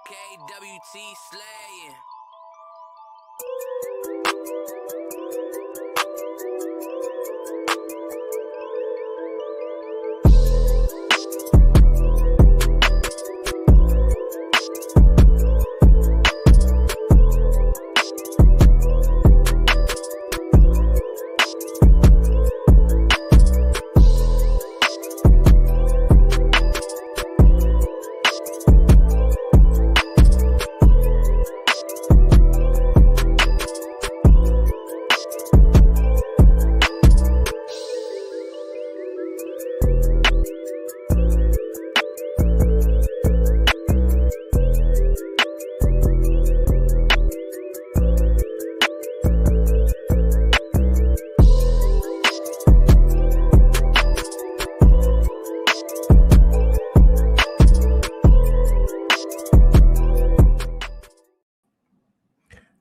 KWT slaying.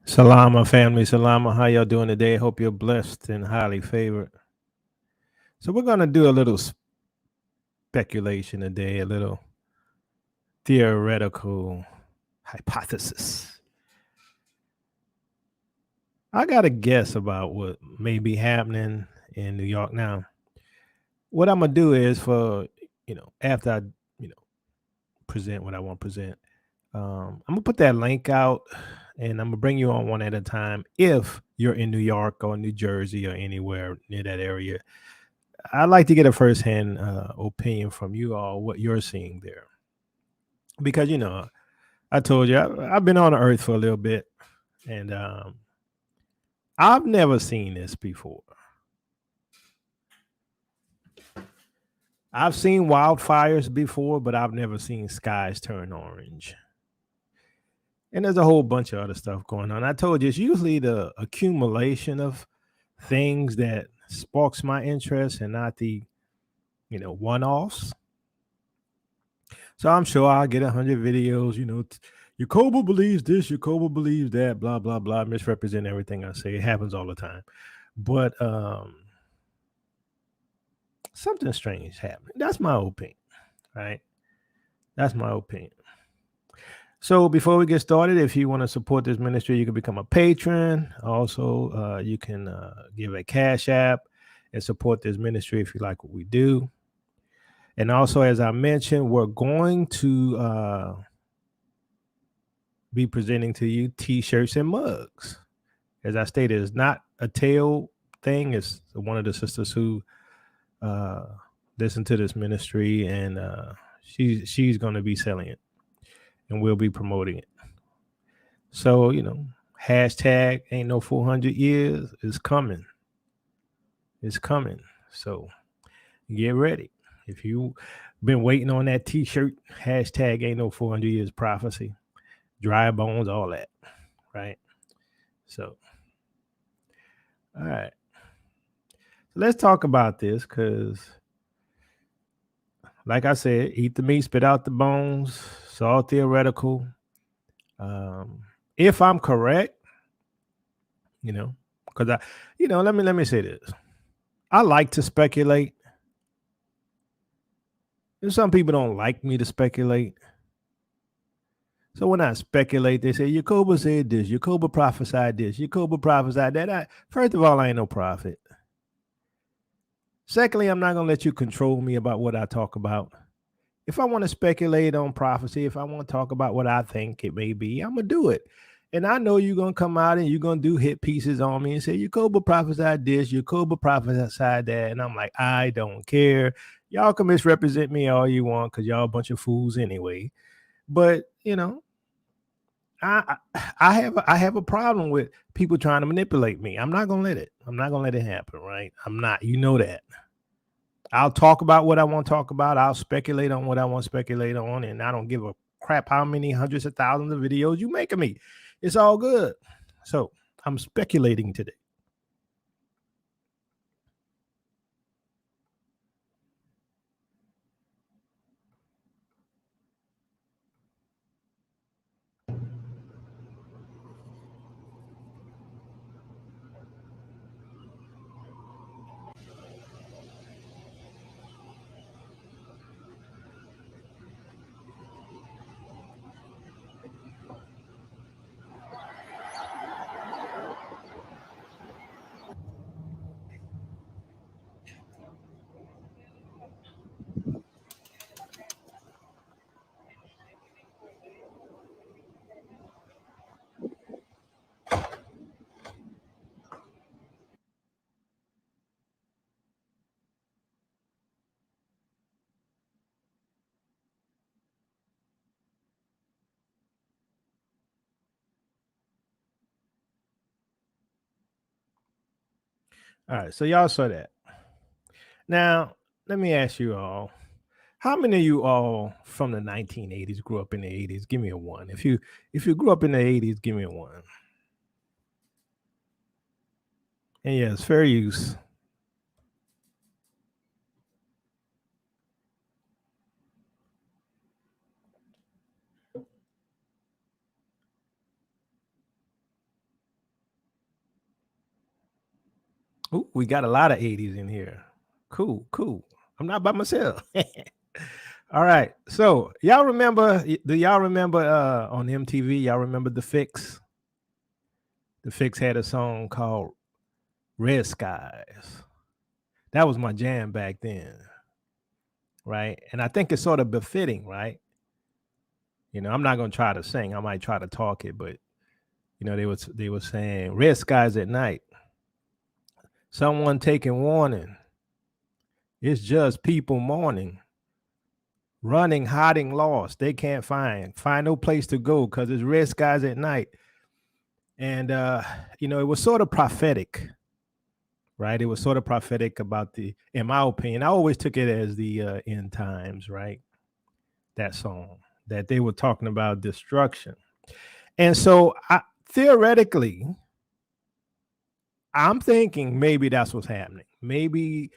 Salama family, salama. How y'all doing today? Hope you're blessed and highly favored. So we're gonna do a little speculation today, a little theoretical hypothesis. I got a guess about what may be happening in New York now. What I'm gonna do is after I present what I want to present, I'm gonna put that link out and I'm gonna bring you on one at a time. If you're in New York or New Jersey or anywhere near that area, I'd like to get a firsthand opinion from you all what you're seeing there, because I told you I've been on the earth for a little bit, and I've never seen this before. I've seen wildfires before, but I've never seen skies turn orange. And there's a whole bunch of other stuff going on. I told you it's usually the accumulation of things that sparks my interest and not the one-offs. So I'm sure I'll get 100 videos, Yacoba believes this, Yacoba believes that, blah, blah, blah, misrepresent everything I say. It happens all the time. But something strange happening. That's my opinion, right? That's my opinion. So before we get started, if you want to support this ministry, you can become a patron. Also, you can give a Cash App and support this ministry if you like what we do. And also, as I mentioned, we're going to be presenting to you T-shirts and mugs. As I stated, it's not a tail thing. It's one of the sisters who listen to this ministry, and she's going to be selling it, and we'll be promoting it. So, hashtag ain't no 400 years is coming. It's coming. So get ready. If you've been waiting on that T-shirt, hashtag ain't no 400 years prophecy, dry bones, all that, right? So, all right. So let's talk about this because, like I said, eat the meat, spit out the bones. It's all theoretical. If I'm correct, because let me say this. I like to speculate. And some people don't like me to speculate. So when I speculate, they say, Yacoba said this, Yacoba prophesied this, Yacoba prophesied that. First of all, I ain't no prophet. Secondly, I'm not going to let you control me about what I talk about. If I want to speculate on prophecy, if I want to talk about what I think it may be, I'm going to do it. And I know you're going to come out and you're going to do hit pieces on me and say, Yacoba prophesied this, Yacoba prophesied that. And I'm like, I don't care. Y'all can misrepresent me all you want because y'all a bunch of fools anyway. But, I have a problem with people trying to manipulate me. I'm not going to let it. I'm not going to let it happen, right? I'm not. You know that. I'll talk about what I want to talk about. I'll speculate on what I want to speculate on. And I don't give a crap how many hundreds of thousands of videos you make of me. It's all good. So I'm speculating today. All right, so y'all saw that. Now, let me ask you all, how many of you all from the 1980s grew up in the 80s? Give me a one. If you grew up in the 80s, give me a one. And yes, fair use. Ooh, we got a lot of 80s in here. Cool, cool. I'm not by myself. All right. So y'all remember, do y'all remember on MTV, y'all remember The Fix? The Fix had a song called Red Skies. That was my jam back then. Right. And I think it's sort of befitting, right? I'm not gonna try to sing. I might try to talk it, but they were saying red skies at night. Someone taking warning. It's just people mourning, running, hiding, lost. They can't find no place to go because it's red skies at night. And it was sort of prophetic, right? It was sort of prophetic about in my opinion, I always took it as the end times, right? That song that they were talking about destruction. And so theoretically, I'm thinking maybe that's what's happening. Maybe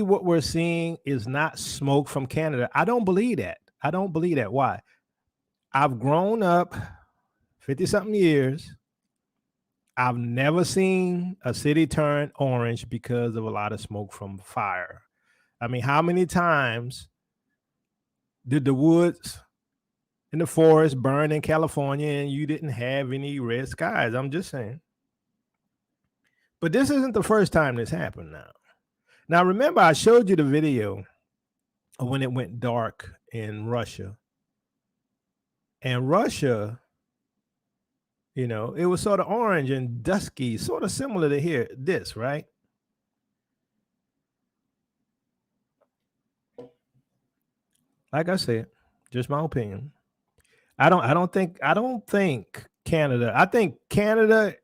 what we're seeing is not smoke from Canada. I don't believe that. I don't believe that. Why? I've grown up 50 something years. I've never seen a city turn orange because of a lot of smoke from fire. I mean, how many times did the woods in the forest burn in California and you didn't have any red skies? I'm just saying. But this isn't the first time this happened now. Now, remember, I showed you the video of when it went dark in Russia. And Russia, it was sort of orange and dusky, sort of similar to this, right? Like I said, just my opinion. I don't think Canada. I think Canada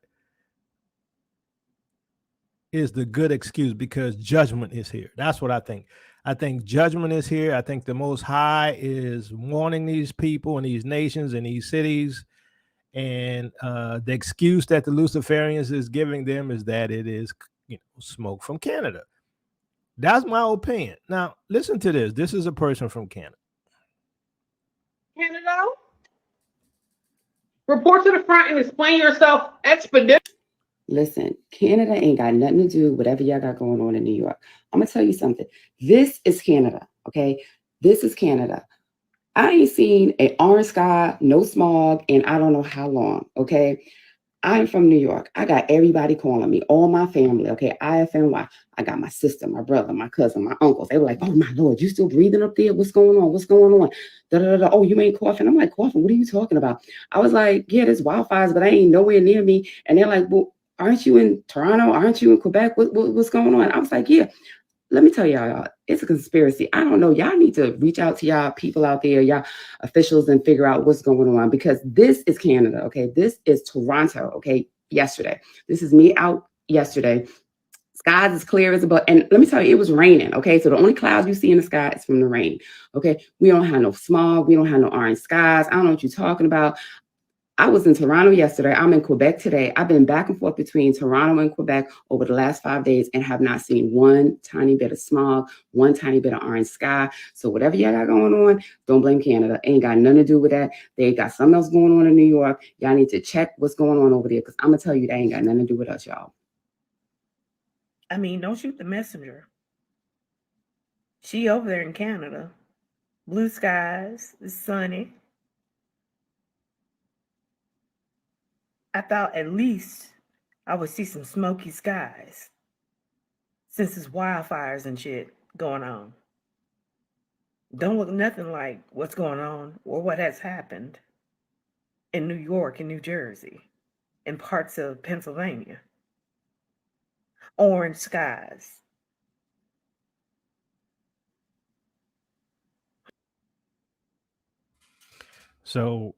is the good excuse because judgment is here. That's what I think. I think judgment is here. I think the Most High is warning these people and these nations and these cities. And the excuse that the Luciferians is giving them is that it is, smoke from Canada. That's my opinion. Now, listen to this. This is a person from Canada. Canada, report to the front and explain yourself expeditiously. Listen, Canada ain't got nothing to do with whatever y'all got going on in New York. I'm going to tell you something. This is Canada, okay? This is Canada. I ain't seen an orange sky, no smog, and I don't know how long, okay? I'm from New York. I got everybody calling me, all my family, okay? IFNY. I got my sister, my brother, my cousin, my uncles. They were like, oh, my Lord, you still breathing up there? What's going on? What's going on? Da, da, da, da. Oh, you ain't coughing? I'm like, coughing? What are you talking about? I was like, yeah, there's wildfires, but I ain't nowhere near me. And they're like, well, aren't you in Toronto? Aren't you in Quebec? What's going on? I was like, yeah. Let me tell y'all, it's a conspiracy. I don't know. Y'all need to reach out to y'all people out there, y'all officials, and figure out what's going on because this is Canada, okay? This is Toronto, okay? Yesterday. This is me out yesterday. Skies as clear as a button. And let me tell you, it was raining, okay? So the only clouds you see in the sky is from the rain, okay? We don't have no smog. We don't have no orange skies. I don't know what you're talking about. I was in Toronto yesterday. I'm in Quebec today. I've been back and forth between Toronto and Quebec over the last 5 days and have not seen one tiny bit of smog, one tiny bit of orange sky. So whatever y'all got going on, don't blame Canada. Ain't got nothing to do with that. They got something else going on in New York. Y'all need to check what's going on over there because I'm going to tell you, that ain't got nothing to do with us, y'all. I mean, don't shoot the messenger. She over there in Canada. Blue skies, it's sunny. I thought at least I would see some smoky skies since there's wildfires and shit going on. Don't look nothing like what's going on or what has happened in New York and New Jersey and parts of Pennsylvania. Orange skies. So,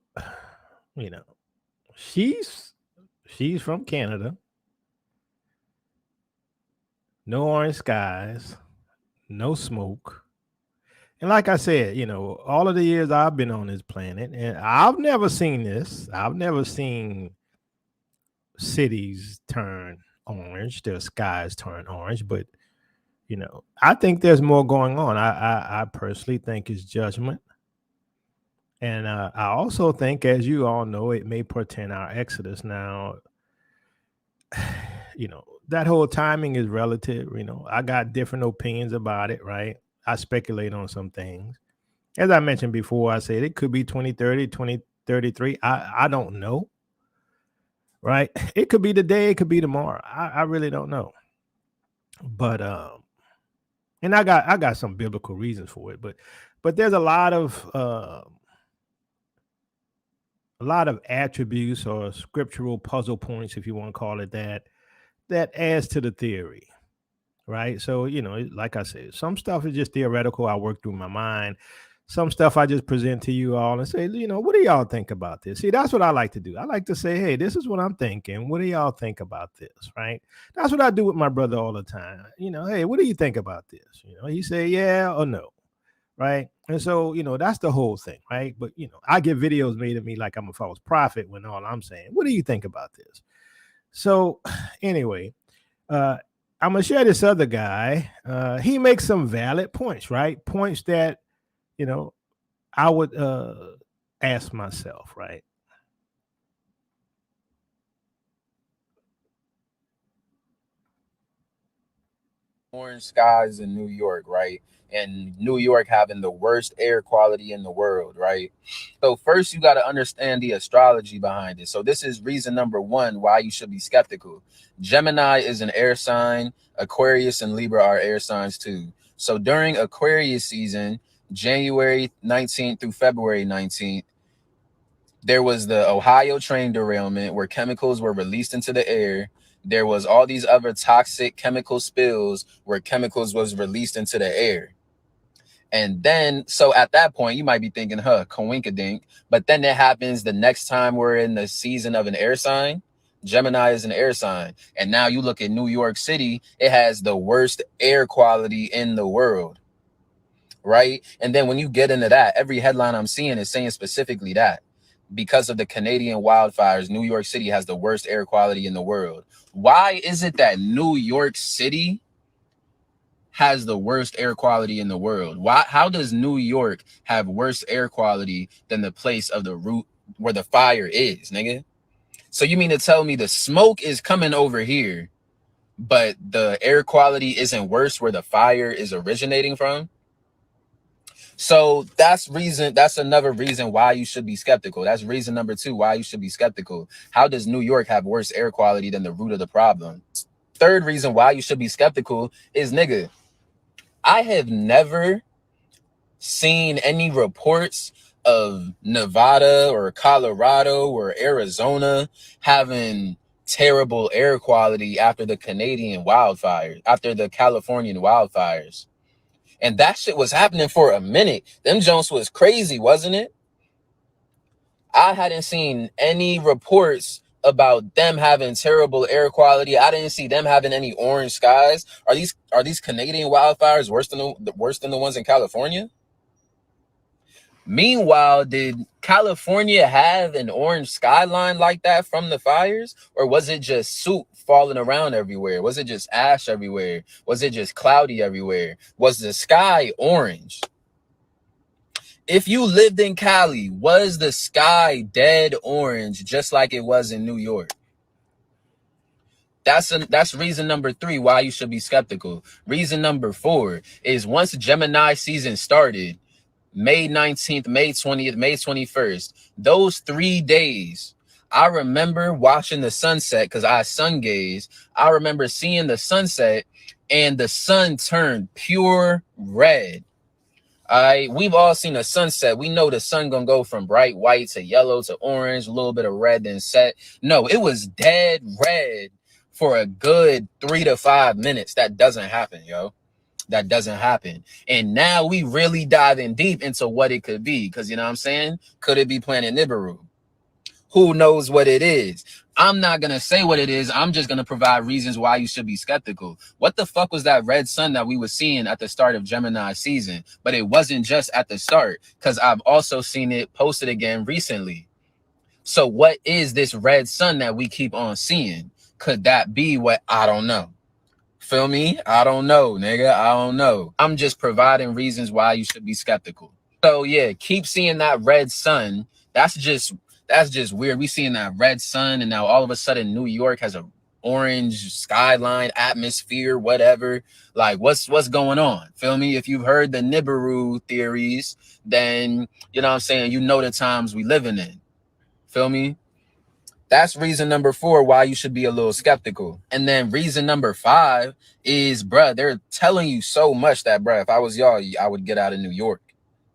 she's from Canada. no orange skies, no smoke. And like I said, all of the years I've been on this planet, and I've never seen this. I've never seen cities turn orange, their skies turn orange, but I think there's more going on. I personally think it's judgment. And I also think, as you all know, it may portend our exodus. Now, that whole timing is relative. I got different opinions about it, right? I speculate on some things. As I mentioned before, I said it could be 2030, 2033. I don't know, right? It could be today, it could be tomorrow. I really don't know. But and I got some biblical reasons for it, but there's a lot of attributes or scriptural puzzle points, if you want to call it that adds to the theory, right? So, like I said, some stuff is just theoretical. I work through my mind. Some stuff I just present to you all and say, what do y'all think about this? See, that's what I like to do. I like to say, hey, this is what I'm thinking. What do y'all think about this, right? That's what I do with my brother all the time. Hey, what do you think about this? He say, yeah or no, right? And so, that's the whole thing, right? But, I get videos made of me like I'm a false prophet when all I'm saying, what do you think about this? So anyway, I'm gonna share this other guy. He makes some valid points, right? Points that I would ask myself, right? Orange skies in New York, right? And New York having the worst air quality in the world, right? So first you got to understand the astrology behind it. So this is reason number one why you should be skeptical. Gemini is an air sign. Aquarius and Libra are air signs too. So during Aquarius season, January 19th through February 19th, there was the Ohio train derailment where chemicals were released into the air. There was all these other toxic chemical spills where chemicals was released into the air. And then, so at that point, you might be thinking, coinkadink. But then it happens the next time we're in the season of an air sign. Gemini is an air sign. And now you look at New York City, it has the worst air quality in the world. Right? And then when you get into that, every headline I'm seeing is saying specifically that. Because of the Canadian wildfires, New York City has the worst air quality in the world. Why is it that New York City has the worst air quality in the world? How does New York have worse air quality than the place of the root where the fire is, nigga? So you mean to tell me the smoke is coming over here, but the air quality isn't worse where the fire is originating from? So that's another reason why you should be skeptical. That's reason number two why you should be skeptical. How does New York have worse air quality than the root of the problem? Third reason why you should be skeptical is, nigga, I have never seen any reports of Nevada or Colorado or Arizona having terrible air quality after the Californian wildfires. And that shit was happening for a minute. Them Jones was crazy, wasn't it? I hadn't seen any reports about them having terrible air quality. I didn't see them having any orange skies. Are these Canadian wildfires worse than the ones in California? Meanwhile, did California have an orange skyline like that from the fires? Or was it just soup falling around everywhere? Was it just ash everywhere? Was it just cloudy everywhere? Was the sky orange? If you lived in Cali, was the sky dead orange just like it was in New York? That's reason number three why you should be skeptical. Reason number four is once Gemini season started, May 19th, May 20th, May 21st, those 3 days, I remember watching the sunset because I sun gaze. I remember seeing the sunset and the sun turned pure red. We've all seen a sunset. We know the sun gonna go from bright white to yellow to orange, a little bit of red, then set. No, it was dead red for a good 3 to 5 minutes. That doesn't happen, yo. That doesn't happen. And now we really diving deep into what it could be. Because, you know what I'm saying? Could it be Planet Nibiru? Who knows what it is? I'm not going to say what it is. I'm just going to provide reasons why you should be skeptical. What the fuck was that red sun that we were seeing at the start of Gemini season? But it wasn't just at the start, because I've also seen it posted again recently. So what is this red sun that we keep on seeing? Could that be what? I don't know. Feel me? I don't know, nigga. I don't know. I'm just providing reasons why you should be skeptical. So yeah, keep seeing that red sun. That's just weird. We seeing that red sun, and now all of a sudden New York has a orange skyline, atmosphere, whatever. Like, what's going on? Feel me? If you've heard the Nibiru theories, then you know what I'm saying, you know the times we living in. Feel me? That's reason number 4 why you should be a little skeptical. And then reason number 5 is, bruh, they're telling you so much that, bruh, if I was y'all, I would get out of New York.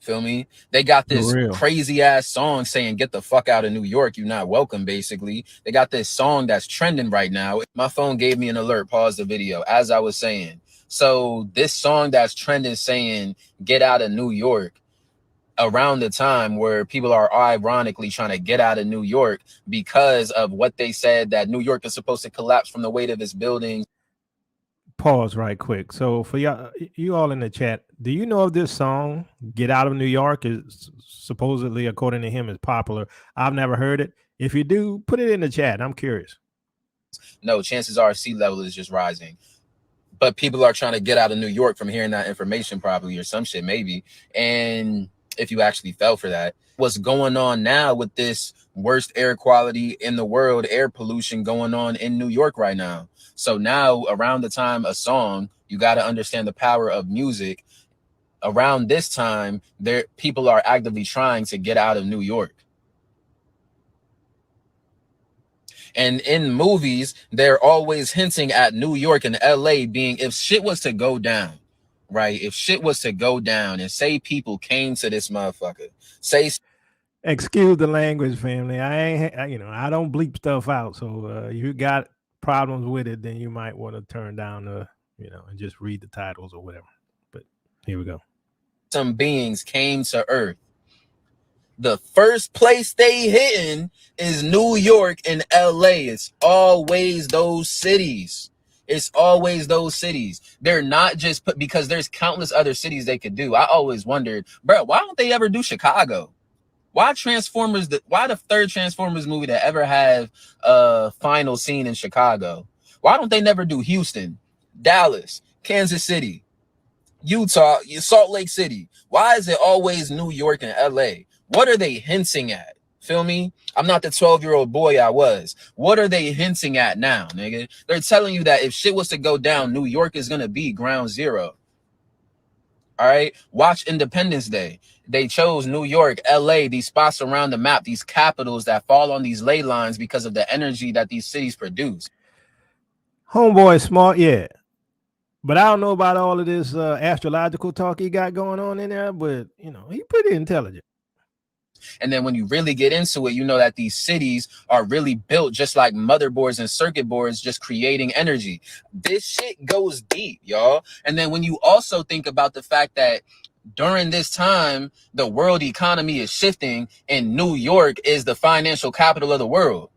Feel me? They got this crazy ass song saying, get the fuck out of New York. You're not welcome, basically. They got this song that's trending right now. My phone gave me an alert. Pause the video. As I was saying. So this song that's trending saying, get out of New York, around the time where people are ironically trying to get out of New York because of what they said, that New York is supposed to collapse from the weight of its buildings. Pause right quick. So for y'all, you all in the chat, do you know if this song "Get Out of New York" is supposedly, according to him, is popular? I've never heard it. If you do, put it in the chat. I'm curious. No, chances are sea level is just rising. But people are trying to get out of New York from hearing that information probably, or some shit maybe. And if you actually fell for that, what's going on now with this worst air quality in the world, air pollution going on in New York right now. So now around the time a song, you got to understand the power of music. Around this time, people are actively trying to get out of New York. And in movies, they're always hinting at New York and LA being, if shit was to go down, right? If shit was to go down and say people came to this motherfucker, say, excuse the language, family. I don't bleep stuff out. So if you got problems with it, then you might want to turn down the, and just read the titles or whatever. But here we go. Some beings came to Earth. The first place they hitting is New York and LA. It's always those cities. It's always those cities. They're not just because there's countless other cities they could do. I always wondered, bro, why don't they ever do Chicago? Why the third Transformers movie that ever had a final scene in Chicago? Why don't they never do Houston, Dallas, Kansas City, Utah, Salt Lake City? Why is it always New York and LA? What are they hinting at? Feel me? I'm not the 12-year-old boy I was. What are they hinting at now, nigga? They're telling you that if shit was to go down, New York is going to be ground zero. All right? Watch Independence Day. They chose New York, LA, these spots around the map, these capitals that fall on these ley lines because of the energy that these cities produce. Homeboy smart, yeah. But I don't know about all of this astrological talk he got going on in there, but, he's pretty intelligent. And then when you really get into it, you know that these cities are really built just like motherboards and circuit boards, just creating energy. This shit goes deep, y'all. And then when you also think about the fact that during this time, the world economy is shifting and New York is the financial capital of the world.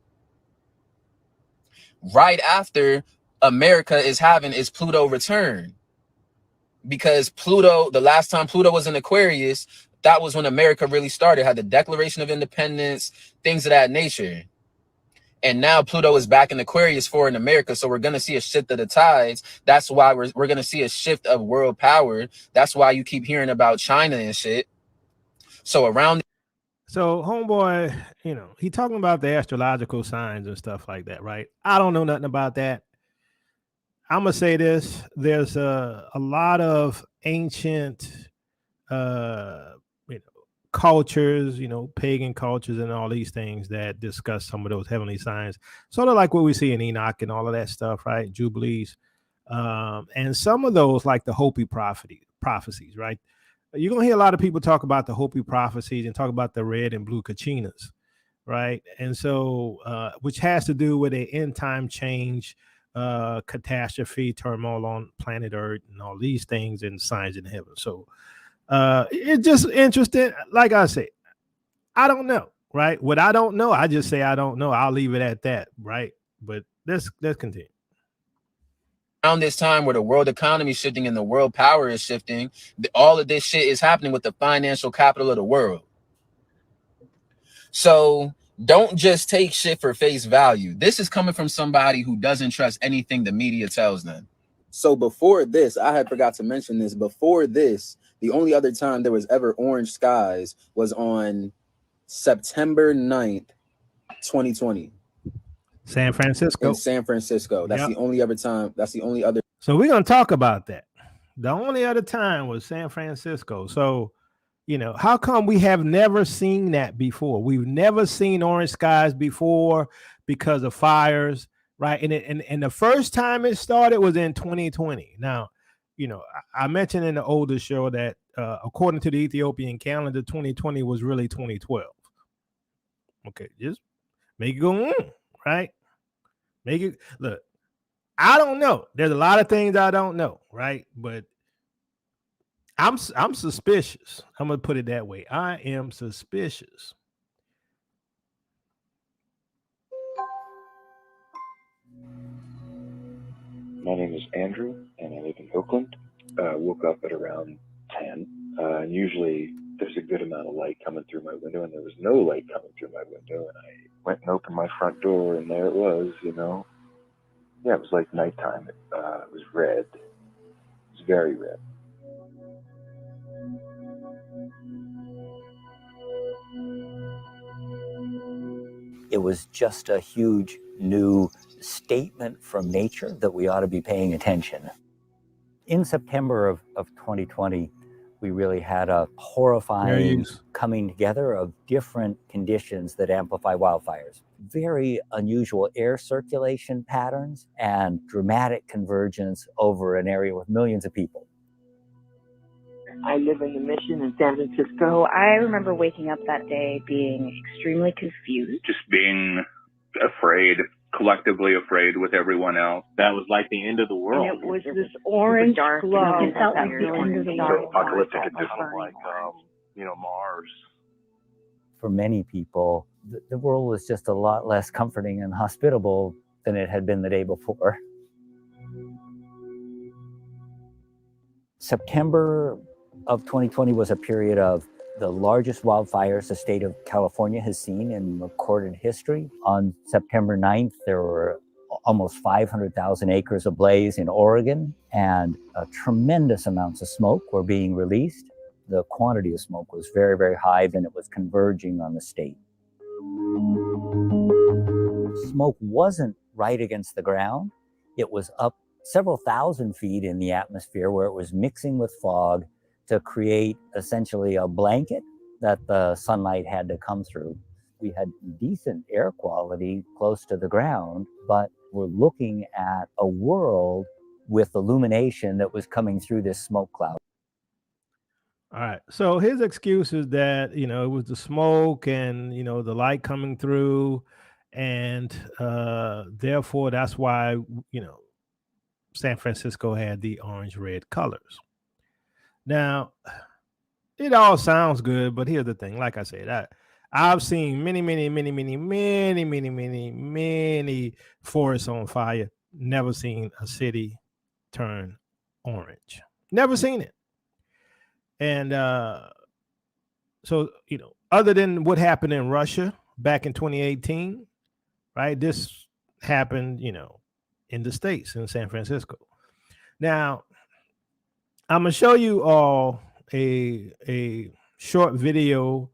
Right after America is having its Pluto return. Because Pluto, the last time Pluto was in Aquarius, that was when America really started, had the Declaration of Independence, things of that nature. And now Pluto is back in Aquarius in America. So we're going to see a shift of the tides. That's why we're going to see a shift of world power. That's why you keep hearing about China and shit. So homeboy, he talking about the astrological signs and stuff like that, right? I don't know nothing about that. I'm going to say this. There's a lot of ancient cultures, pagan cultures and all these things that discuss some of those heavenly signs, sort of like what we see in Enoch and all of that stuff, right? Jubilees. And some of those, like the Hopi prophecies, right? You're going to hear a lot of people talk about the Hopi prophecies and talk about the red and blue Kachinas, right? And so, which has to do with an end time change, catastrophe, turmoil on planet Earth, and all these things and signs in heaven. So, it's just interesting. Like I said, I don't know. right? What I don't know, I just say I don't know. I'll leave it at that, right? But let's continue. Around this time where the world economy is shifting and the world power is shifting, all of this shit is happening with the financial capital of the world. So don't just take shit for face value. This is coming from somebody who doesn't trust anything the media tells them. So before this, I had forgot to mention this. Before this, the only other time there was ever orange skies was on September 9th, 2020. San Francisco. In San Francisco. That's the only other time. That's the only other. So we're going to talk about that. The only other time was San Francisco. So, you know, how come we have never seen that before? We've never seen orange skies before because of fires, right? And the first time it started was in 2020. Now, you know, I mentioned in the older show that according to the Ethiopian calendar, 2020 was really 2012. Okay, just make it go on, right? Make it look. I don't know. There's a lot of things I don't know, right? But I'm suspicious. I'm gonna put it that way. I am suspicious. My name is Andrew, and I live in Oakland. Woke up at around 10. And usually there's a good amount of light coming through my window, and there was no light coming through my window. And I went and opened my front door, and there it was, you know. Yeah, it was like nighttime. It was red. It was very red. It was just a huge new statement from nature that we ought to be paying attention. In September of 2020, we really had a horrifying coming together of different conditions that amplify wildfires. Very unusual air circulation patterns and dramatic convergence over an area with millions of people. I live in the Mission in San Francisco. I remember waking up that day being extremely confused. Just being afraid, collectively afraid with everyone else. That was like the end of the world. And it was this orange glow. It felt like the end of the world. Apocalyptic edition, like, you know, Mars. For many people, the world was just a lot less comforting and hospitable than it had been the day before. September of 2020 was a period of the largest wildfires the state of California has seen in recorded history. On September 9th, there were almost 500,000 acres ablaze in Oregon, and tremendous amounts of smoke were being released. The quantity of smoke was very, very high, and it was converging on the state. Smoke wasn't right against the ground. It was up several thousand feet in the atmosphere where it was mixing with fog to create essentially a blanket that the sunlight had to come through. We had decent air quality close to the ground, but we're looking at a world with illumination that was coming through this smoke cloud. All right. So his excuse is that, you know, it was the smoke and, you know, the light coming through. And therefore, that's why, you know, San Francisco had the orange-red colors. Now, it all sounds good, but here's the thing. Like I said, I've seen many forests on fire. Never seen a city turn orange. Never seen it. And so, you know, other than what happened in Russia back in 2018, right? This happened, you know, in the States, in San Francisco. Now, I'm gonna show you all a short video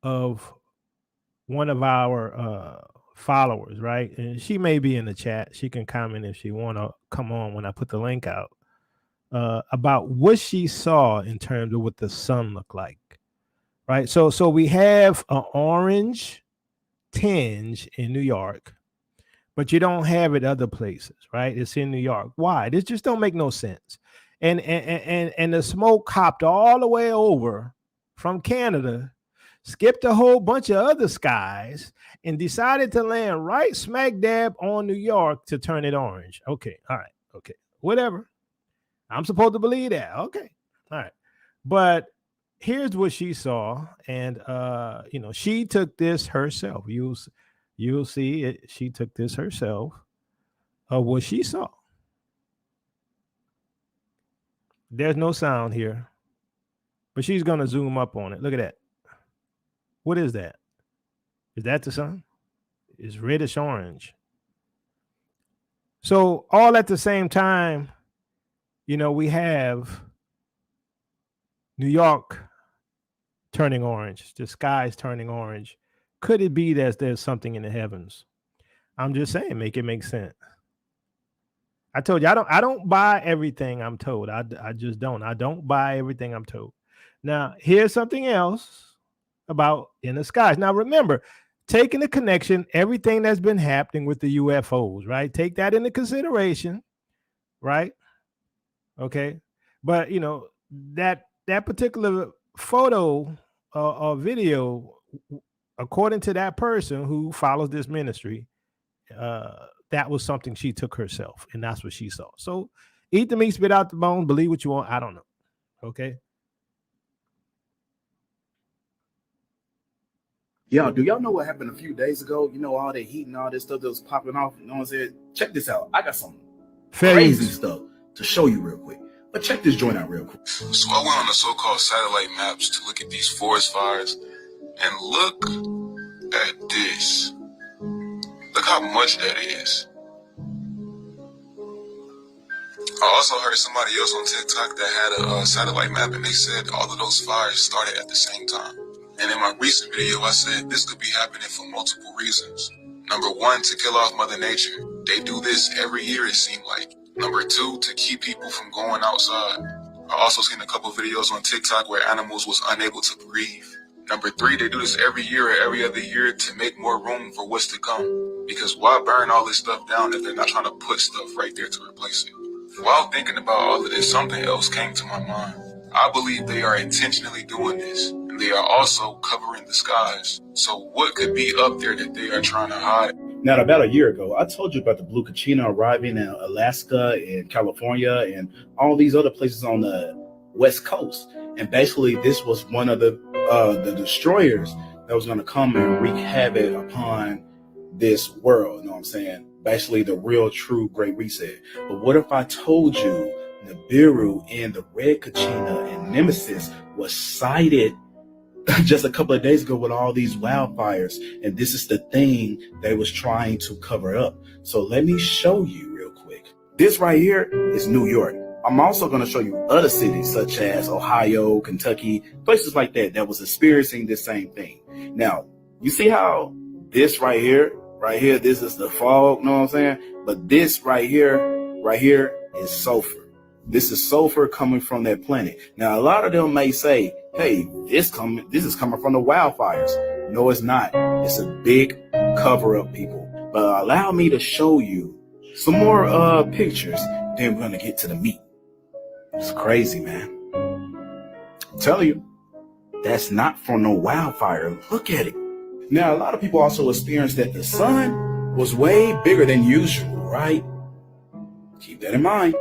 of one of our followers, right? And she may be in the chat. She can comment if she want to come on when I put the link out about what she saw in terms of what the sun looked like, right? So we have an orange tinge in New York, but you don't have it other places, right? It's in New York. Why? This just don't make no sense. And the smoke hopped all the way over from Canada, skipped a whole bunch of other skies, and decided to land right smack dab on New York to turn it orange. Okay, all right, okay, whatever. I'm supposed to believe that. Okay, all right. But here's what she saw, and she took this herself. You'll see it. She took this herself of what she saw. There's no sound here, but she's gonna zoom up on it. Look at that. What is that? Is that the sun? It's reddish orange. So all at the same time, we have New York turning orange, the sky's turning orange. Could it be that there's something in the heavens? I'm just saying, make it make sense. I told you, I don't buy everything I'm told. I just don't. I don't buy everything I'm told. Now, here's something else about in the skies. Now, remember, taking the connection, everything that's been happening with the UFOs, right? Take that into consideration, right? Okay. But, that particular photo or video, according to that person who follows this ministry, that was something she took herself, and that's what she saw. So eat the meat, spit out the bone, believe what you want. I don't know. Okay. Yo, do y'all know what happened a few days ago? All that heat and all this stuff that was popping off. You know what I'm saying? Check this out. I got some crazy stuff to show you real quick. But check this joint out real quick. So I went on the so-called satellite maps to look at these forest fires, and look at this. Look how much that is. I also heard somebody else on TikTok that had a satellite map, and they said all of those fires started at the same time. And in my recent video, I said this could be happening for multiple reasons. Number one, to kill off Mother Nature. They do this every year, it seemed like. Number two, to keep people from going outside. I also seen a couple videos on TikTok where animals was unable to breathe. Number three, they do this every year or every other year to make more room for what's to come. Because why burn all this stuff down if they're not trying to put stuff right there to replace it? While thinking about all of this, something else came to my mind. I believe they are intentionally doing this, and they are also covering the skies. So what could be up there that they are trying to hide? Now, about a year ago, I told you about the blue kachina arriving in Alaska and California and all these other places on the West Coast. And basically, this was one of the destroyers that was going to come and wreak havoc upon this world. You know what I'm saying? Basically, the real, true Great Reset. But what if I told you Nibiru and the red kachina and Nemesis was sighted just a couple of days ago with all these wildfires, and this is the thing they was trying to cover up? So let me show you real quick. This right here is New York. I'm also going to show you other cities such as Ohio, Kentucky, places like that was experiencing the same thing. Now, you see how this right here, this is the fog, you know what I'm saying? But this right here is sulfur. This is sulfur coming from that planet. Now, a lot of them may say, hey, this is coming from the wildfires. No, it's not. It's a big cover-up, people. But allow me to show you some more pictures, then we're going to get to the meat. It's crazy, man. I'm telling you, that's not from no wildfire. Look at it. Now, a lot of people also experienced that the sun was way bigger than usual, right? Keep that in mind.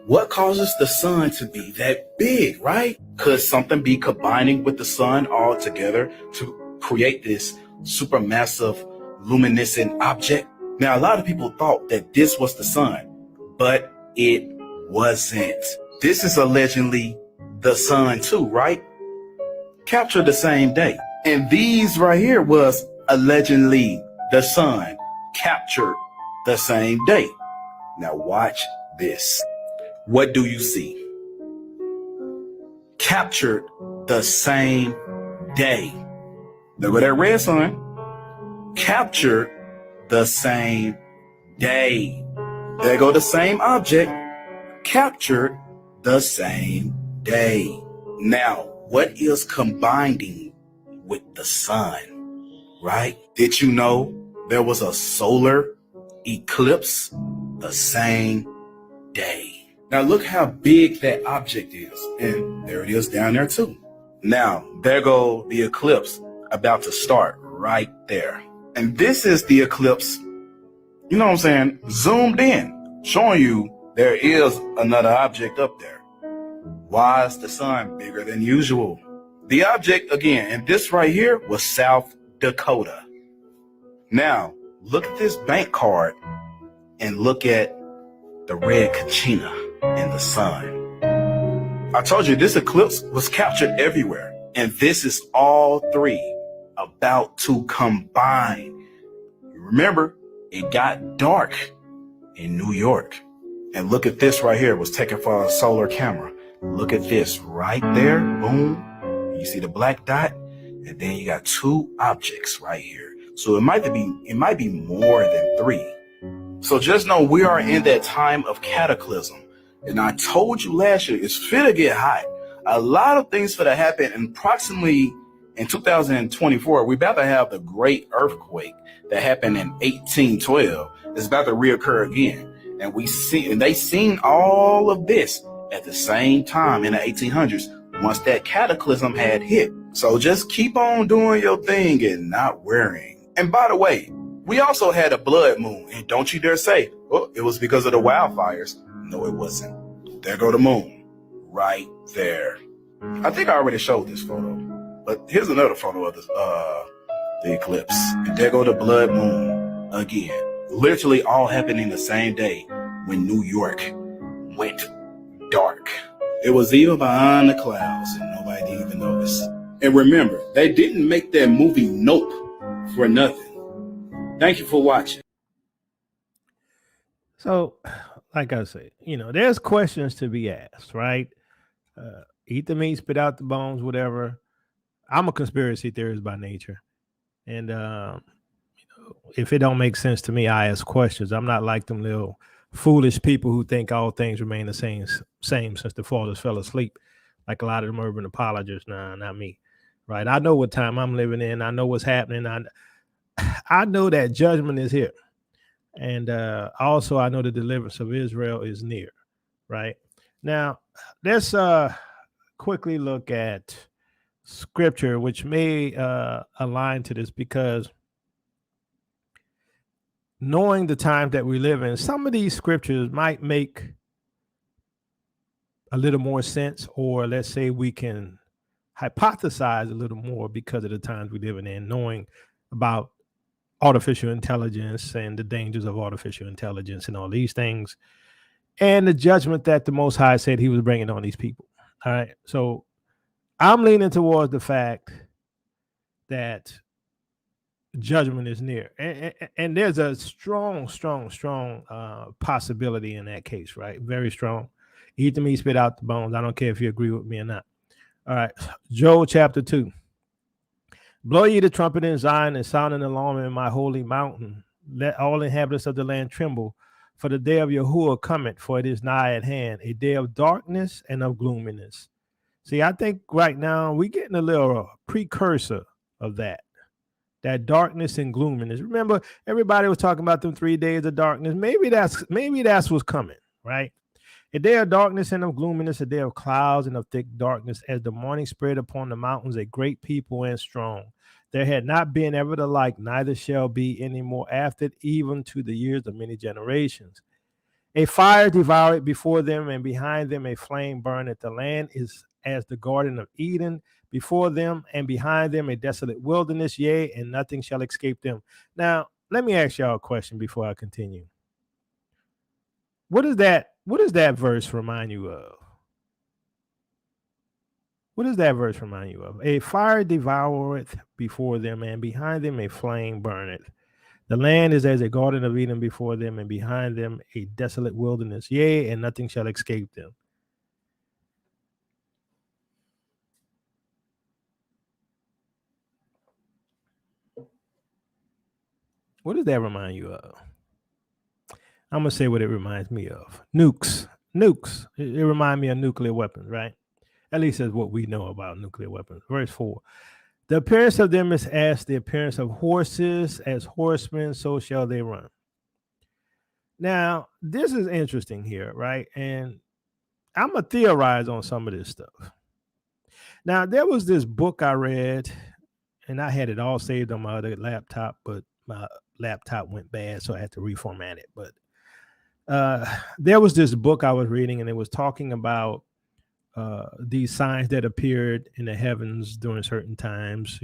What causes the sun to be that big, right? Could something be combining with the sun all together to create this supermassive luminescent object? Now, a lot of people thought that this was the sun, but it wasn't. This is allegedly the sun too, right? Captured the same day. And these right here was allegedly the sun captured the same day. Now watch this. What do you see? Captured the same day. Look at that red sun. Captured the same day. There go the same object. Captured the same day. Now, what is combining with the sun, right? Did you know there was a solar eclipse the same day? Now look how big that object is. And there it is down there too. Now, there go the eclipse about to start right there. And this is the eclipse, you know what I'm saying, zoomed in, showing you there is another object up there. Why is the sun bigger than usual? The object, again, and this right here was South Dakota. Now, look at this bank card and look at the red Kachina in the sun. I told you this eclipse was captured everywhere, and this is all three about to combine. Remember, it got dark in New York. And look at this right here. It was taken for a solar camera. Look at this right there. Boom. You see the black dot? And then you got two objects right here. So it might be more than three. So just know we are in that time of cataclysm. And I told you last year, it's finna get hot. A lot of things finna happen, and approximately in 2024, we're about to have the great earthquake that happened in 1812. It's about to reoccur again. And they seen all of this at the same time in the 1800s, once that cataclysm had hit. So just keep on doing your thing and not worrying. And by the way, we also had a blood moon, and don't you dare say, oh, it was because of the wildfires. No, it wasn't. There go the moon, right there. I think I already showed this photo, but here's another photo of the eclipse. And there go the blood moon again. Literally all happening the same day when New York went dark. It was even behind the clouds, and nobody didn't even notice. And remember, they didn't make that movie Nope for nothing. Thank you for watching. So, like I said, there's questions to be asked, right? Eat the meat, spit out the bones, whatever. I'm a conspiracy theorist by nature. And if it don't make sense to me, I ask questions. I'm not like them little foolish people who think all things remain the same since the fathers fell asleep, like a lot of them urban apologists. Nah, not me, right? I know what time I'm living in. I know what's happening. I know that judgment is here. And also, I know the deliverance of Israel is near, right? Now, let's quickly look at scripture, which may align to this, because knowing the time that we live in, some of these scriptures might make a little more sense, or let's say we can hypothesize a little more because of the times we live in, knowing about artificial intelligence and the dangers of artificial intelligence and all these things, and the judgment that the Most High said he was bringing on these people. All right. So I'm leaning towards the fact that judgment is near. And there's a strong possibility in that case, right? Very strong. Eat the meat, spit out the bones. I don't care if you agree with me or not. All right. Joel chapter 2. Blow ye the trumpet in Zion and sound an alarm in my holy mountain. Let all inhabitants of the land tremble, for the day of Yahuwah cometh, for it is nigh at hand, a day of darkness and of gloominess. See, I think right now we're getting a little precursor of that darkness and gloominess. Remember, everybody was talking about them 3 days of darkness. Maybe that's what's coming, right? A day of darkness and of gloominess, a day of clouds and of thick darkness, as the morning spread upon the mountains, a great people and strong. There had not been ever the like, neither shall be any more after it, even to the years of many generations. A fire devoured before them, and behind them a flame burneth. The land is as the Garden of Eden, before them and behind them a desolate wilderness, yea, and nothing shall escape them. Now, let me ask y'all a question before I continue. What does that verse remind you of? What does that verse remind you of? A fire devoureth before them, and behind them a flame burneth. The land is as a Garden of Eden before them, and behind them a desolate wilderness, yea, and nothing shall escape them. What does that remind you of? I'm going to say what it reminds me of. Nukes. It reminds me of nuclear weapons, right? At least that's what we know about nuclear weapons. Verse 4. The appearance of them is as the appearance of horses, as horsemen, so shall they run. Now, this is interesting here, right? And I'm going to theorize on some of this stuff. Now, there was this book I read, and I had it all saved on my other laptop, but my laptop went bad, so I had to reformat it. But there was this book I was reading, and it was talking about these signs that appeared in the heavens during certain times,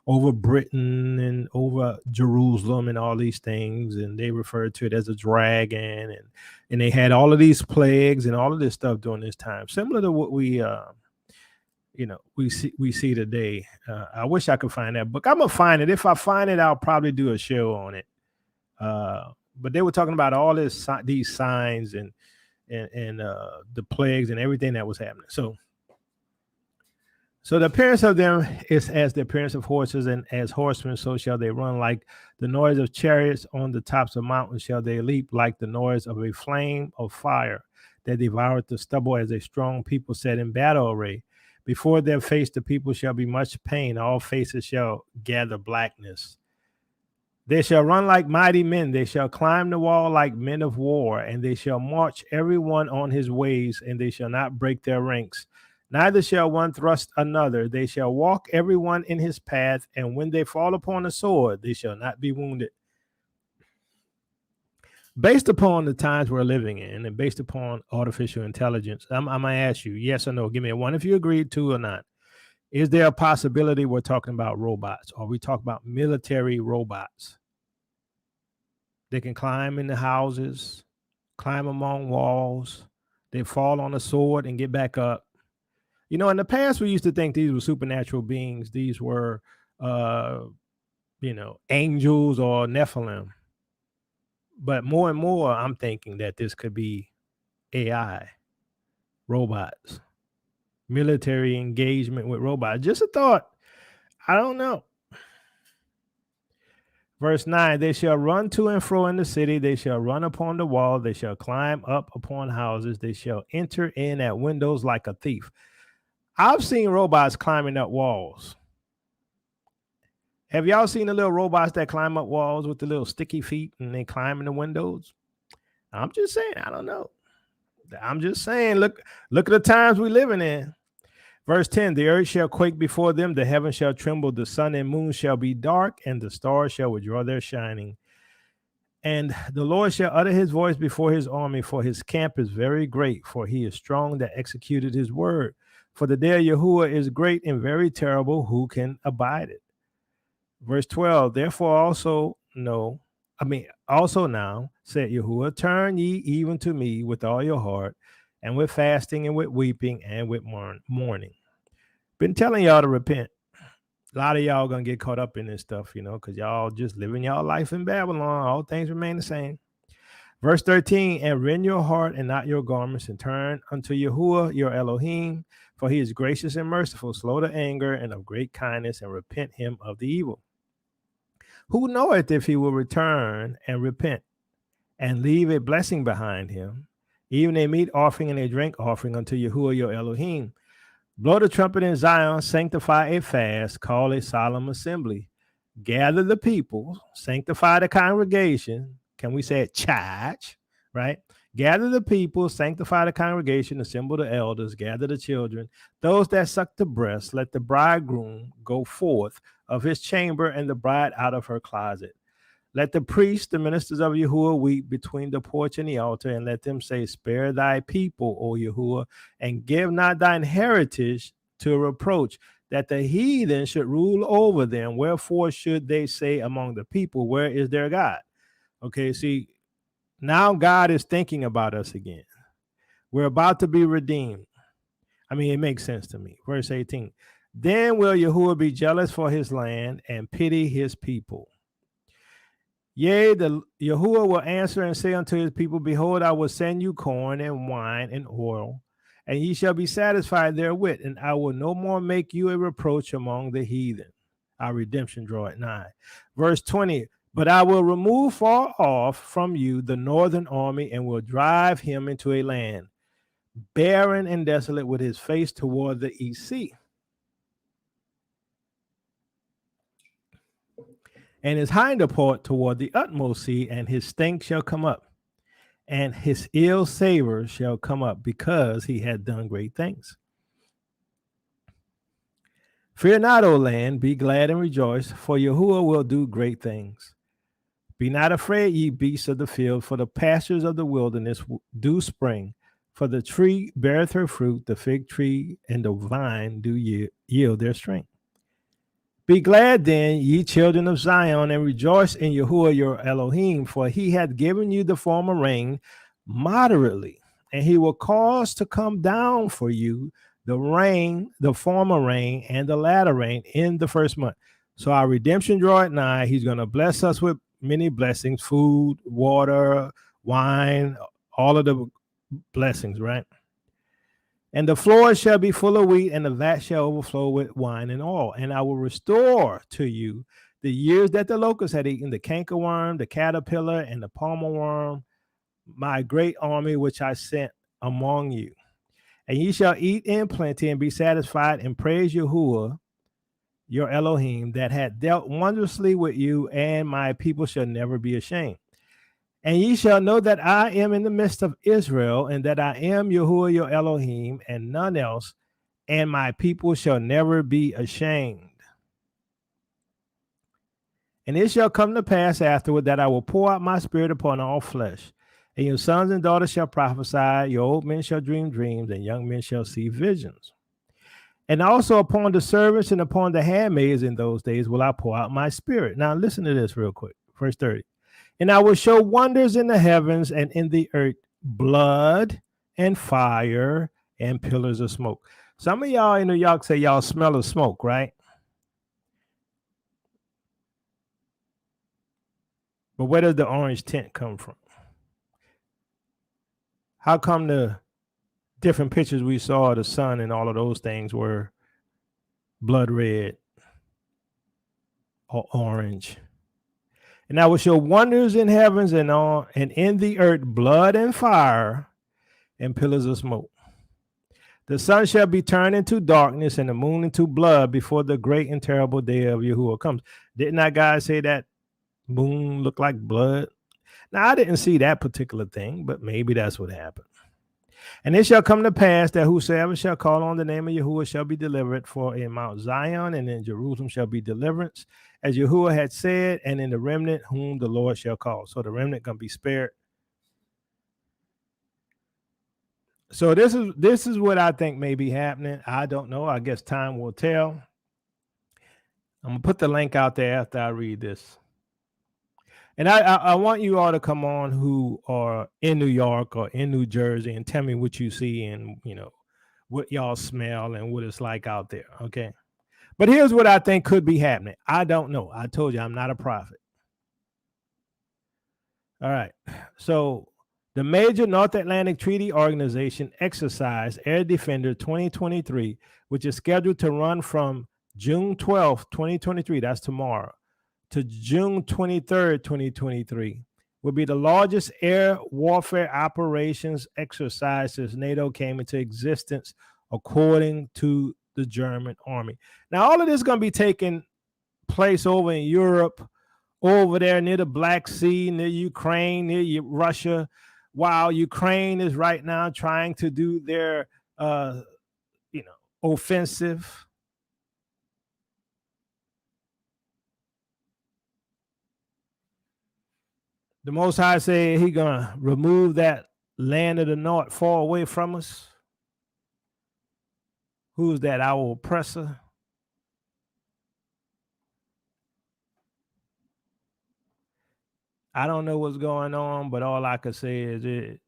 over Britain and over Jerusalem and all these things. And they referred to it as a dragon. And they had all of these plagues and all of this stuff during this time, similar to what we see today. I wish I could find that book. I'm going to find it. If I find it, I'll probably do a show on it. But they were talking about all these signs and the plagues and everything that was happening. So the appearance of them is as the appearance of horses, and as horsemen, so shall they run. Like the noise of chariots on the tops of mountains shall they leap, like the noise of a flame of fire that devoureth the stubble, as a strong people set in battle array. Before their face the people shall be much pain, all faces shall gather blackness. They shall run like mighty men. They shall climb the wall like men of war, and they shall march every one on his ways, and they shall not break their ranks. Neither shall one thrust another. They shall walk every one in his path, and when they fall upon the sword, they shall not be wounded. Based upon the times we're living in, and based upon artificial intelligence, I'm going to ask you, yes or no. Give me a one if you agree, two or not. Is there a possibility we're talking about robots, or we talk about military robots? They can climb in the houses, climb among walls. They fall on a sword and get back up. In the past, we used to think these were supernatural beings. These were, angels or Nephilim. But more and more, I'm thinking that this could be AI, robots. Military engagement with robots. Just a thought. I don't know. Verse 9, they shall run to and fro in the city. They shall run upon the wall. They shall climb up upon houses. They shall enter in at windows like a thief. I've seen robots climbing up walls. Have y'all seen the little robots that climb up walls with the little sticky feet and they climb in the windows? I'm just saying, I don't know. I'm just saying, look at the times we're living in. Verse 10, the earth shall quake before them, the heaven shall tremble, the sun and moon shall be dark, and the stars shall withdraw their shining. And the Lord shall utter his voice before his army, for his camp is very great, for he is strong that executed his word. For the day of Yahuwah is great and very terrible, who can abide it? Verse 12, therefore also now, said Yahuwah, turn ye even to me with all your heart, and with fasting and with weeping and with mourning. Been telling y'all to repent. A lot of y'all gonna get caught up in this stuff, because y'all just living y'all life in Babylon. All things remain the same. Verse 13, and rend your heart and not your garments, and turn unto Yahuwah your Elohim, for he is gracious and merciful, slow to anger, and of great kindness, and repent him of the evil. Who knoweth if he will return and repent, and leave a blessing behind him, even a meat offering and a drink offering unto Yahuwah your Elohim? Blow the trumpet in Zion, sanctify a fast, call a solemn assembly. Gather the people, sanctify the congregation. Can we say it, church, right? Gather the people, sanctify the congregation, assemble the elders, gather the children, those that suck the breast. Let the bridegroom go forth of his chamber and the bride out of her closet. Let the priests, the ministers of Yahuwah, weep between the porch and the altar, and let them say, spare thy people, O Yahuwah, and give not thine heritage to reproach, that the heathen should rule over them. Wherefore should they say among the people, where is their God? Okay, see, now God is thinking about us again. We're about to be redeemed. I mean, it makes sense to me. Verse 18, then will Yahuwah be jealous for his land and pity his people. Yea, the Yahuwah will answer and say unto his people, behold, I will send you corn and wine and oil, and ye shall be satisfied therewith, and I will no more make you a reproach among the heathen. Our redemption draweth nigh. Verse 20, but I will remove far off from you the northern army, and will drive him into a land barren and desolate, with his face toward the east sea. And his hinder part toward the utmost sea, and his stink shall come up, and his ill savor shall come up, because he had done great things. Fear not, O land, be glad and rejoice, for Yahuwah will do great things. Be not afraid, ye beasts of the field, for the pastures of the wilderness do spring. For the tree beareth her fruit, the fig tree and the vine do yield their strength. Be glad then, ye children of Zion, and rejoice in Yahuwah your Elohim, for he hath given you the former rain moderately, and he will cause to come down for you the rain, the former rain, and the latter rain in the first month. So our redemption draweth nigh. He's going to bless us with many blessings, food, water, wine, all of the blessings, right? And the floor shall be full of wheat, and the vat shall overflow with wine and oil. And I will restore to you the years that the locust had eaten, the cankerworm, the caterpillar, and the palmer worm, my great army which I sent among you. And ye shall eat in plenty and be satisfied, and praise Yahuwah, your Elohim, that had dealt wondrously with you, and my people shall never be ashamed. And ye shall know that I am in the midst of Israel, and that I am Yahuwah your Elohim, and none else, and my people shall never be ashamed. And it shall come to pass afterward that I will pour out my spirit upon all flesh, and your sons and daughters shall prophesy, your old men shall dream dreams, and young men shall see visions. And also upon the servants and upon the handmaids in those days will I pour out my spirit. Now listen to this real quick. Verse 30. And I will show wonders in the heavens and in the earth, blood and fire and pillars of smoke. Some of y'all in New York say y'all smell of smoke, right? But where does the orange tint come from? How come the different pictures we saw of the sun and all of those things were blood red or orange? And I will show wonders in heavens and in the earth, blood and fire and pillars of smoke. The sun shall be turned into darkness and the moon into blood before the great and terrible day of Yahuwah comes. Didn't that guy say that moon looked like blood? Now, I didn't see that particular thing, but maybe that's what happened. And it shall come to pass that whosoever shall call on the name of Yahuwah shall be delivered, for in Mount Zion and in Jerusalem shall be deliverance, as Yahuwah had said, and in the remnant whom the Lord shall call. So the remnant gonna be spared. So this is what I think may be happening. I don't know. I guess time will tell. I'm gonna put the link out there after I read this. And I want you all to come on who are in New York or in New Jersey and tell me what you see and, you know, what y'all smell and what it's like out there, okay? But here's what I think could be happening. I don't know. I told you I'm not a prophet. All right. So the major North Atlantic Treaty Organization exercise Air Defender 2023, which is scheduled to run from June 12th, 2023, that's tomorrow, to June 23rd, 2023, will be the largest air warfare operations exercise since NATO came into existence, according to the German army. Now, all of this is going to be taking place over in Europe, over there near the Black Sea, near Ukraine, near Russia, while Ukraine is right now trying to do their, offensive. The Most High said He gonna remove that land of the north far away from us. Who's that? Our oppressor. I don't know what's going on, but all I can say is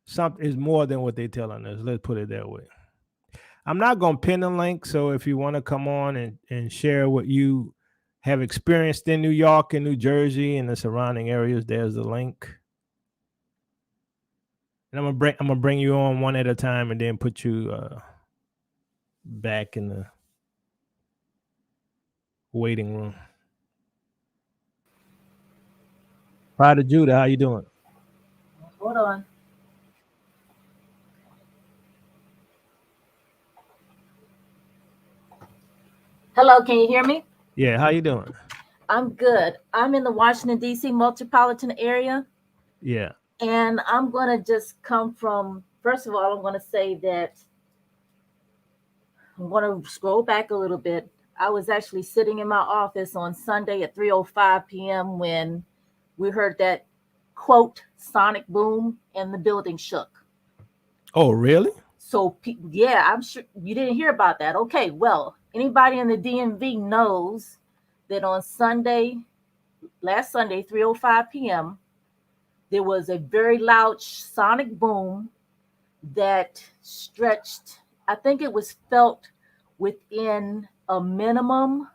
something is more than what they're telling us. Let's put it that way. I'm not gonna pin the link, so if you want to come on and share what you have experienced in New York and New Jersey and the surrounding areas, there's the link. And I'm gonna bring you on one at a time and then put you back in the waiting room. Pride of Judah, how you doing? Hold on. Hello, can you hear me? Yeah, how you doing? I'm good. I'm in the Washington, D.C. metropolitan area. Yeah. And I'm going to just come from, first of all, I'm going to say that I'm going to scroll back a little bit. I was actually sitting in my office on Sunday at 3:05 p.m. when we heard that, quote, sonic boom and the building shook. Oh, really? So, yeah, I'm sure you didn't hear about that. Okay, well, anybody in the DMV knows that on last Sunday, 3:05 p.m., there was a very loud sonic boom that stretched, I think it was felt within a minimum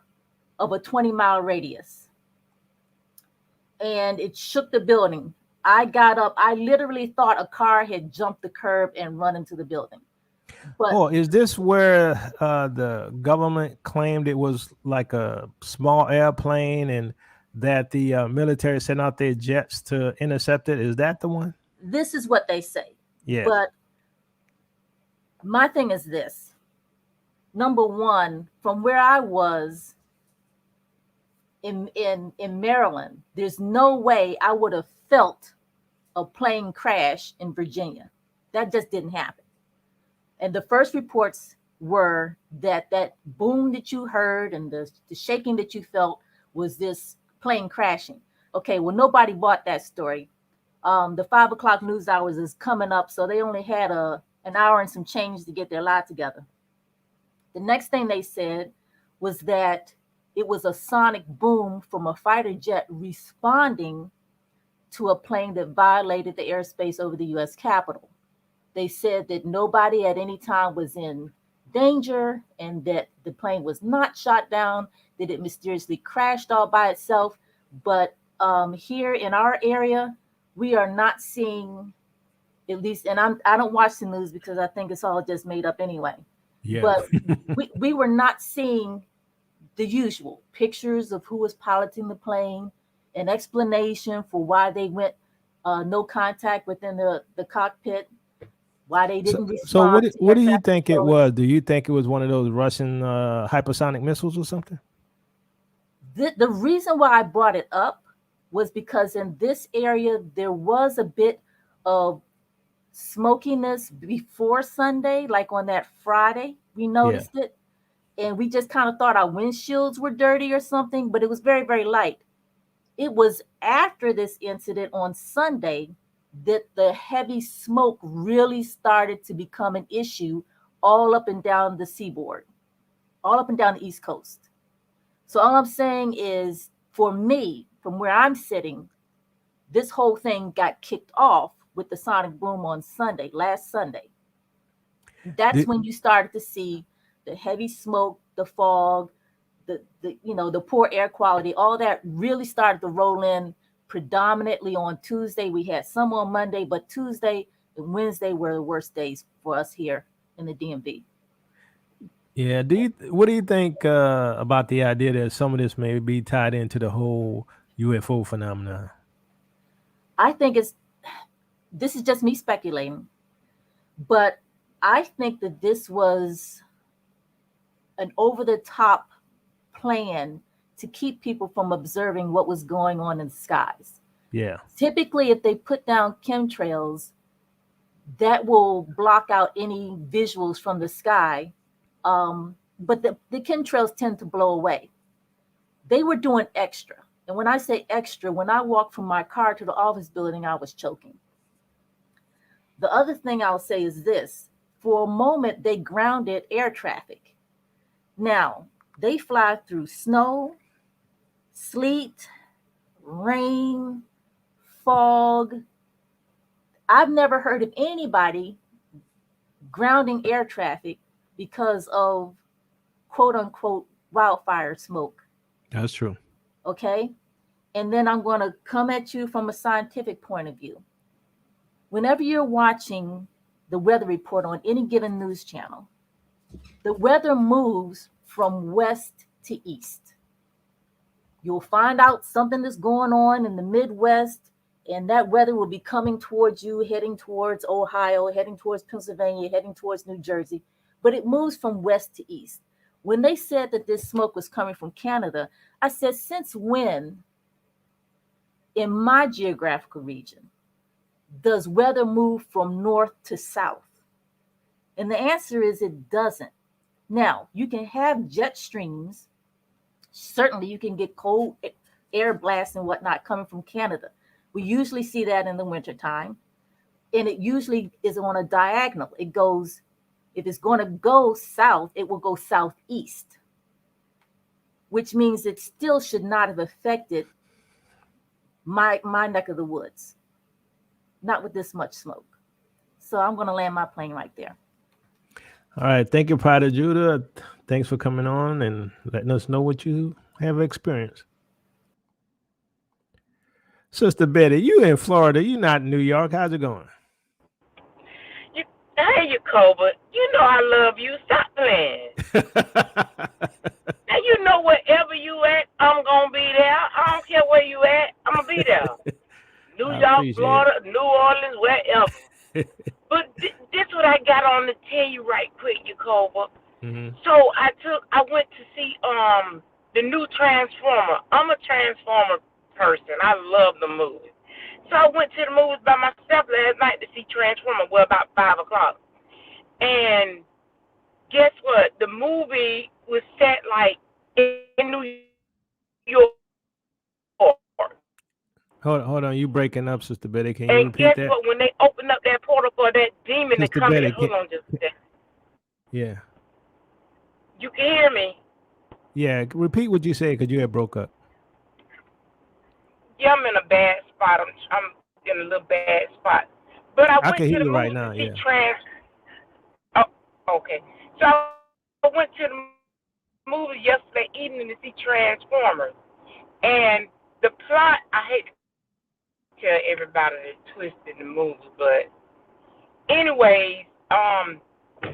of a 20-mile radius. And it shook the building. I got up. I literally thought a car had jumped the curb and run into the building. But Oh, is this where the government claimed it was like a small airplane and that the military sent out their jets to intercept it? Is that the one? this is what they say. Yeah. But my thing is this. Number one, from where I was in Maryland, there's no way I would have felt a plane crash in Virginia. That just didn't happen. And the first reports were that boom that you heard and the shaking that you felt was this plane crashing. Okay, well, nobody bought that story. The 5 o'clock news hours is coming up, so they only had an hour and some change to get their lie together. The next thing they said was that it was a sonic boom from a fighter jet responding to a plane that violated the airspace over the U.S. Capitol. They said that nobody at any time was in danger and that the plane was not shot down, that it mysteriously crashed all by itself. But here in our area, we are not seeing, at least, and I don't watch the news because I think it's all just made up anyway. Yeah. But we were not seeing the usual pictures of who was piloting the plane, an explanation for why they went no contact within the cockpit, why they didn't respond. So what do you think it was? Do you think it was one of those Russian hypersonic missiles or something? The reason why I brought it up was because in this area, there was a bit of smokiness before Sunday, like on that Friday, we noticed it. And we just kind of thought our windshields were dirty or something, but it was very, very light. It was after this incident on Sunday that the heavy smoke really started to become an issue all up and down the seaboard, all up and down the East Coast. So all I'm saying is, for me, from where I'm sitting, this whole thing got kicked off with the sonic boom on Sunday, last Sunday. That's when you started to see the heavy smoke, the fog, the poor air quality, all that really started to roll in predominantly on Tuesday. We had some on Monday, but Tuesday and Wednesday were the worst days for us here in the DMV. Yeah. What do you think about the idea that some of this may be tied into the whole UFO phenomenon? I think this is just me speculating, but I think that this was an over-the-top plan to keep people from observing what was going on in the skies. Yeah. Typically, if they put down chemtrails, that will block out any visuals from the sky. But the chemtrails tend to blow away. They were doing extra. And when I say extra, when I walked from my car to the office building, I was choking. The other thing I'll say is this. For a moment, they grounded air traffic. Now, they fly through snow, sleet, rain, fog. I've never heard of anybody grounding air traffic because of quote unquote wildfire smoke. That's true. Okay. And then I'm going to come at you from a scientific point of view. Whenever you're watching the weather report on any given news channel, the weather moves from west to east. You'll find out something that's going on in the Midwest, and that weather will be coming towards you, heading towards Ohio, heading towards Pennsylvania, heading towards New Jersey, but it moves from west to east. When they said that this smoke was coming from Canada, I said, since when in my geographical region does weather move from north to south? And the answer is it doesn't. Now, you can have jet streams. Certainly, you can get cold air blasts and whatnot coming from Canada. We usually see that in the wintertime. and it usually is on a diagonal. It goes, if it's going to go south, it will go southeast, which means it still should not have affected my neck of the woods, not with this much smoke. So I'm going to land my plane right there. All right. Thank you, Pride of Judah. Thanks for coming on and letting us know what you have experienced. Sister Betty, you in Florida. You not in New York. How's it going? Hey, Jacoba, you know I love you. Stop playing. And you know wherever you at, I'm going to be there. I don't care where you at. I'm going to be there. New York, Florida, New Orleans, wherever. But this what I got on to tell you right quick, Jacoba. Mm-hmm. So I went to see the new Transformer. I'm a Transformer person. I love the movie. So I went to the movies by myself last night to see Transformer. Well, about 5 o'clock. And guess what? The movie was set like in New York. Hold on. You breaking up, Sister Betty. Can you And repeat guess that? what? When they opened up that portal for that demon Sister to come Betty, in, hold on just a second. Yeah. You can hear me? Yeah. Repeat what you said because you had broke up. Yeah, I'm in a bad spot. I'm in a little bad spot. But I went can to hear the you movie right now, to see yeah. Oh, okay. So I went to the movie yesterday evening to see Transformers. And the plot, I hate to tell everybody the twist in the movie, but anyways,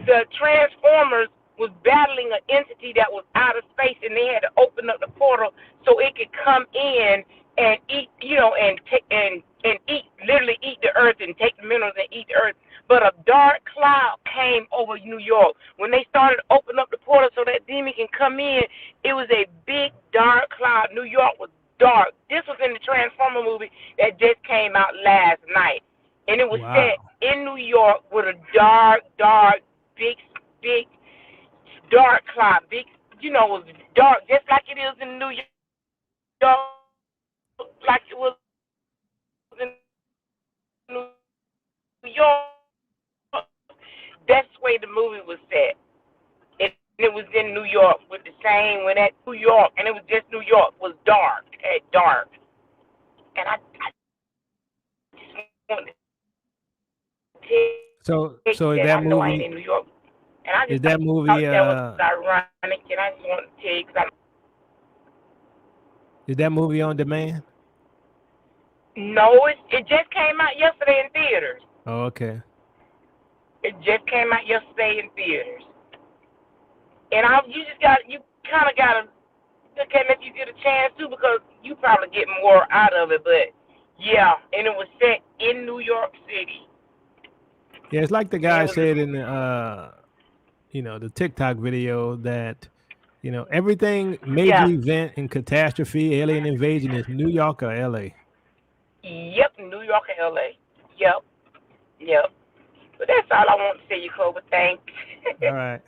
the Transformers was battling an entity that was out of space, and they had to open up the portal so it could come in and eat, and eat, literally eat the earth and take the minerals and eat the earth. But a dark cloud came over New York. When they started to open up the portal so that demon can come in, it was a big dark cloud. New York was dark. This was in the Transformer movie that just came out last night. And it was set in New York with a dark, big, dark cloud. Big, it was dark, just like it is in New York, like it was in New York. That's the way the movie was set. It was in New York with the same, when that New York, and it was just New York, was dark. And I just wanted to So is that I know I ain't movie? in New York. And I just Is that movie? thought that was ironic, and I just wanted to tell you because Is that movie on demand? No, it just came out yesterday in theaters. Oh, okay. It just came out yesterday in theaters. And you kind of got to look at it if you get a chance to, because you probably get more out of it. But yeah, and it was set in New York City. Yeah, it's like the guy said in the the TikTok video that everything major event and catastrophe, alien invasion is New York or LA. Yep, New York or LA. Yep. But that's all I want to say, you, Clover. Thanks. All right.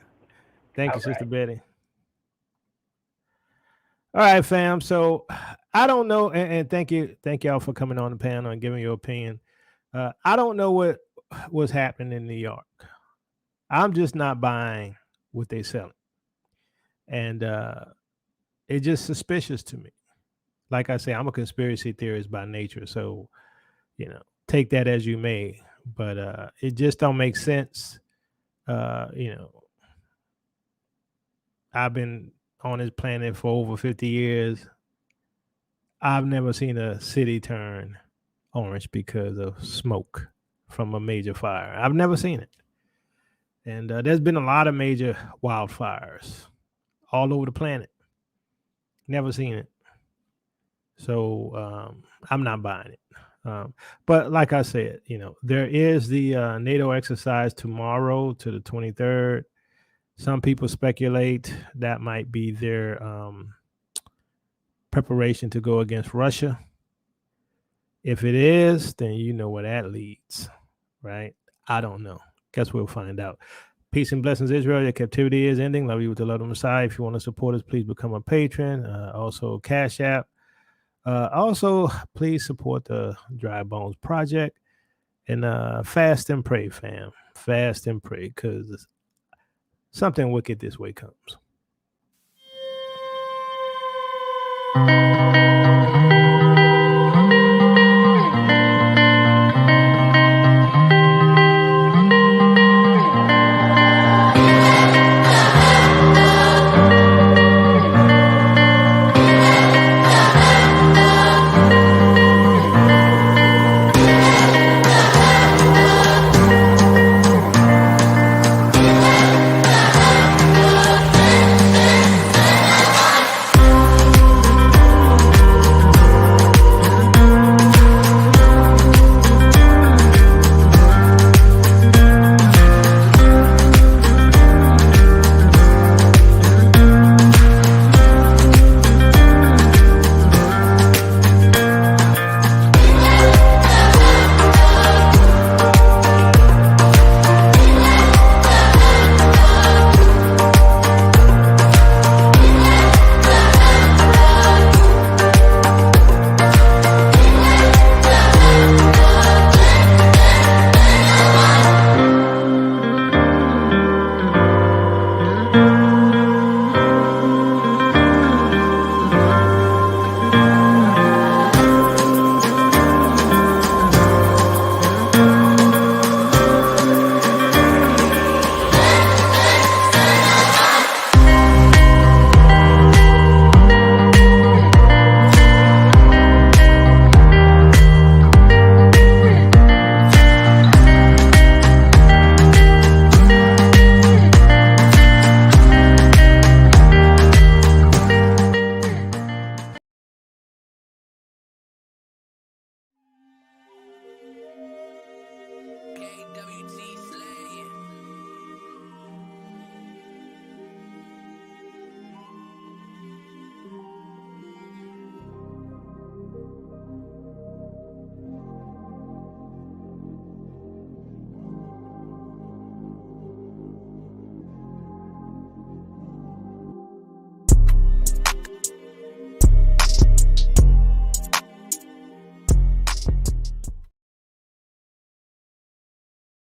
Thank you, Sister Betty. All right, fam. So I don't know, and thank y'all for coming on the panel and giving your opinion. I don't know what was happening in New York. I'm just not buying what they selling. And it's just suspicious to me. Like I say, I'm a conspiracy theorist by nature. So, take that as you may. But it just don't make sense. I've been on this planet for over 50 years. I've never seen a city turn orange because of smoke from a major fire. I've never seen it. And there's been a lot of major wildfires all over the planet. Never seen it. So I'm not buying it. But like I said, there is the NATO exercise tomorrow to the 23rd. Some people speculate that might be their preparation to go against Russia. If it is, then you know where that leads, right? I don't know. Guess we'll find out. Peace and blessings, Israel. Your captivity is ending. Love you with the love of the Messiah. If you want to support us, please become a patron. Also, Cash App. Also, please support the Dry Bones Project. And fast and pray, fam. Fast and pray, because something wicked this way comes.